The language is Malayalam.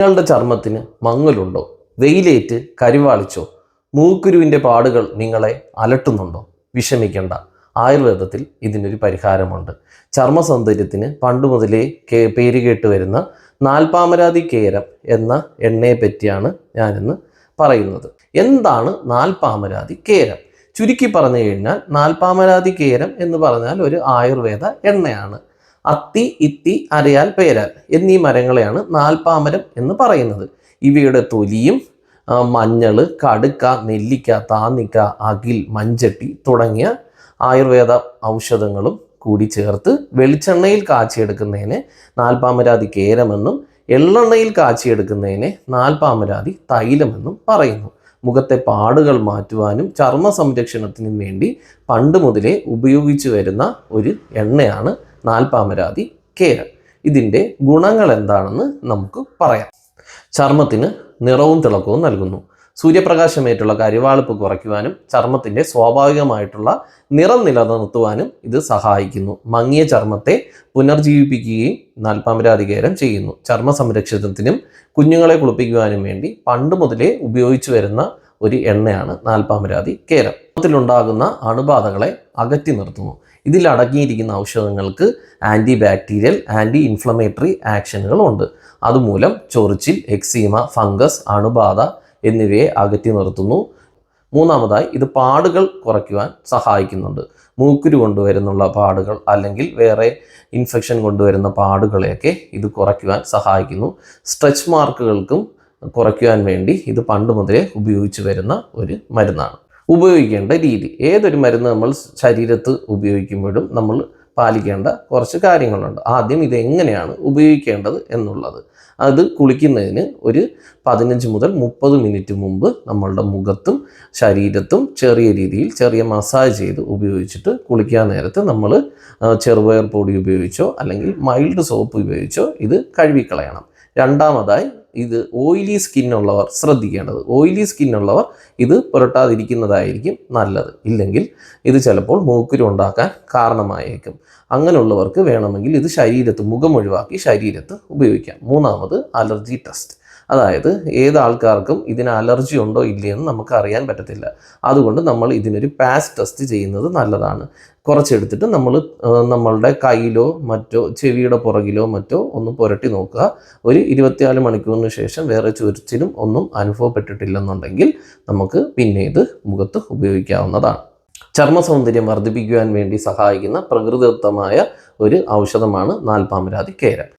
നിങ്ങളുടെ ചർമ്മത്തിന് മങ്ങലുണ്ടോ? വെയിലേറ്റ് കരിവാളിച്ചോ? മൂക്കുരുവിൻ്റെ പാടുകൾ നിങ്ങളെ അലട്ടുന്നുണ്ടോ? വിഷമിക്കേണ്ട, ആയുർവേദത്തിൽ ഇതിനൊരു പരിഹാരമുണ്ട്. ചർമ്മ സൗന്ദര്യത്തിന് പണ്ടു മുതലേ പേര് കേട്ട് വരുന്ന നാൽപ്പാമരാതി കേരം എന്ന എണ്ണയെ പറ്റിയാണ് ഞാനിന്ന് പറയുന്നത്. എന്താണ് നാൽപ്പാമരാതി കേരം? ചുരുക്കി പറഞ്ഞു കഴിഞ്ഞാൽ നാൽപ്പാമരാതി കേരം എന്ന് പറഞ്ഞാൽ ഒരു ആയുർവേദ എണ്ണയാണ്. അത്തി, ഇത്തി, അരയാൽ, പേരാൽ എന്നീ മരങ്ങളെയാണ് നാൽപ്പാമരം എന്ന് പറയുന്നത്. ഇവയുടെ തൊലിയും മഞ്ഞൾ, കടുക്ക, നെല്ലിക്ക, താന്നിക്ക, അകിൽ, മഞ്ചട്ടി തുടങ്ങിയ ആയുർവേദ ഔഷധങ്ങളും കൂടി ചേർത്ത് വെളിച്ചെണ്ണയിൽ കാച്ചിയെടുക്കുന്നതിനെ നാൽപ്പാമരാതി കേരമെന്നും എള്ളെണ്ണയിൽ കാച്ചിയെടുക്കുന്നതിനെ നാൽപ്പാമരാതി തൈലമെന്നും പറയുന്നു. മുഖത്തെ പാടുകൾ മാറ്റുവാനും ചർമ്മ സംരക്ഷണത്തിനും വേണ്ടി പണ്ട് മുതലേ ഉപയോഗിച്ചു വരുന്ന ഒരു എണ്ണയാണ് നാൽപ്പാമരാതി കേരം. ഇതിൻ്റെ ഗുണങ്ങൾ എന്താണെന്ന് നമുക്ക് പറയാം. ചർമ്മത്തിന് നിറവും തിളക്കവും നൽകുന്നു. സൂര്യപ്രകാശമേറ്റുള്ള കരിവാളിപ്പ് കുറയ്ക്കുവാനും ചർമ്മത്തിൻ്റെ സ്വാഭാവികമായിട്ടുള്ള നിറം നിലനിർത്തുവാനും ഇത് സഹായിക്കുന്നു. മങ്ങിയ ചർമ്മത്തെ പുനർജീവിപ്പിക്കുകയും നാൽപ്പാമരാതി കേരം ചെയ്യുന്നു. ചർമ്മ സംരക്ഷണത്തിനും കുഞ്ഞുങ്ങളെ കുളിപ്പിക്കുവാനും വേണ്ടി പണ്ട് മുതലേ ഉപയോഗിച്ചു വരുന്ന ഒരു എണ്ണയാണ് നാൽപ്പാമരാതി കേരം. ചർമ്മത്തിലുണ്ടാകുന്ന അണുബാധകളെ അകറ്റി നിർത്തുന്നു. ഇതിൽ അടങ്ങിയിരിക്കുന്ന ഔഷധങ്ങൾക്ക് ആൻറ്റി ബാക്ടീരിയൽ, ആൻറ്റി ഇൻഫ്ലമേറ്ററി ആക്ഷനുകളുണ്ട്. അതുമൂലം ചൊറിച്ചിൽ, എക്സീമ, ഫംഗസ്, അണുബാധ എന്നിവയെ അകറ്റി നിർത്തുന്നു. മൂന്നാമതായി ഇത് പാടുകൾ കുറയ്ക്കുവാൻ സഹായിക്കുന്നുണ്ട്. മൂക്കുരു കൊണ്ടുവരുന്നുള്ള പാടുകൾ അല്ലെങ്കിൽ വേറെ ഇൻഫെക്ഷൻ കൊണ്ടുവരുന്ന പാടുകളെയൊക്കെ ഇത് കുറയ്ക്കുവാൻ സഹായിക്കുന്നു. സ്ട്രെച്ച് മാർക്കുകൾക്കും കുറയ്ക്കുവാൻ വേണ്ടി ഇത് പണ്ട് മുതലേ ഉപയോഗിച്ചു വരുന്ന ഒരു മരുന്നാണ്. ഉപയോഗിക്കേണ്ട രീതി: ഏതൊരു മരുന്ന് നമ്മൾ ശരീരത്ത് ഉപയോഗിക്കുമ്പോഴും നമ്മൾ പാലിക്കേണ്ട കുറച്ച് കാര്യങ്ങളുണ്ട്. ആദ്യം ഇത് എങ്ങനെയാണ് ഉപയോഗിക്കേണ്ടത് എന്നുള്ളത്. അത് കുളിക്കുന്നതിന് ഒരു 15 മുതൽ 30 മിനിറ്റ് മുമ്പ് നമ്മളുടെ മുഖത്തും ശരീരത്തും ചെറിയ മസാജ് ചെയ്ത് ഉപയോഗിച്ചിട്ട് കുളിക്കാൻ നേരത്ത് നമ്മൾ ചെറുപയർ പൊടി ഉപയോഗിച്ചോ അല്ലെങ്കിൽ മൈൽഡ് സോപ്പ് ഉപയോഗിച്ചോ ഇത് കഴുകിക്കളയണം. രണ്ടാമതായി ഇത് ഓയിലി സ്കിന്നുള്ളവർ ശ്രദ്ധിക്കേണ്ടത്. ഓയിലി സ്കിന്നുള്ളവർ ഇത് പുരട്ടാതിരിക്കുന്നതായിരിക്കും നല്ലത്. ഇല്ലെങ്കിൽ ഇത് ചിലപ്പോൾ മൂക്കുരു ഉണ്ടാക്കാൻ കാരണമായേക്കും. അങ്ങനെയുള്ളവർക്ക് വേണമെങ്കിൽ ഇത് മുഖം ഒഴിവാക്കി ശരീരത്ത് ഉപയോഗിക്കാം. മൂന്നാമത് അലർജി ടെസ്റ്റ്. അതായത് ഏത് ആൾക്കാർക്കും ഇതിന് അലർജി ഉണ്ടോ ഇല്ലയെന്ന് നമുക്ക് അറിയാൻ പറ്റത്തില്ല. അതുകൊണ്ട് നമ്മൾ ഇതിനൊരു പാച്ച് ടെസ്റ്റ് ചെയ്യുന്നത് നല്ലതാണ്. കുറച്ചെടുത്തിട്ട് നമ്മളുടെ കയ്യിലോ മറ്റോ ചെവിയുടെ പുറകിലോ മറ്റോ ഒന്ന് പുരട്ടി നോക്കുക. ഒരു 24 മണിക്കൂറിന് ശേഷം വേറെ ചൊരിച്ചിലും ഒന്നും അനുഭവപ്പെട്ടിട്ടില്ലെന്നുണ്ടെങ്കിൽ നമുക്ക് പിന്നെ ഇത് മുഖത്ത് ഉപയോഗിക്കാവുന്നതാണ്. ചർമ്മ സൗന്ദര്യം വർദ്ധിപ്പിക്കുവാൻ വേണ്ടി സഹായിക്കുന്ന പ്രകൃതിദത്തമായ ഒരു ഔഷധമാണ് നാൽപ്പാമരാതി കേരം.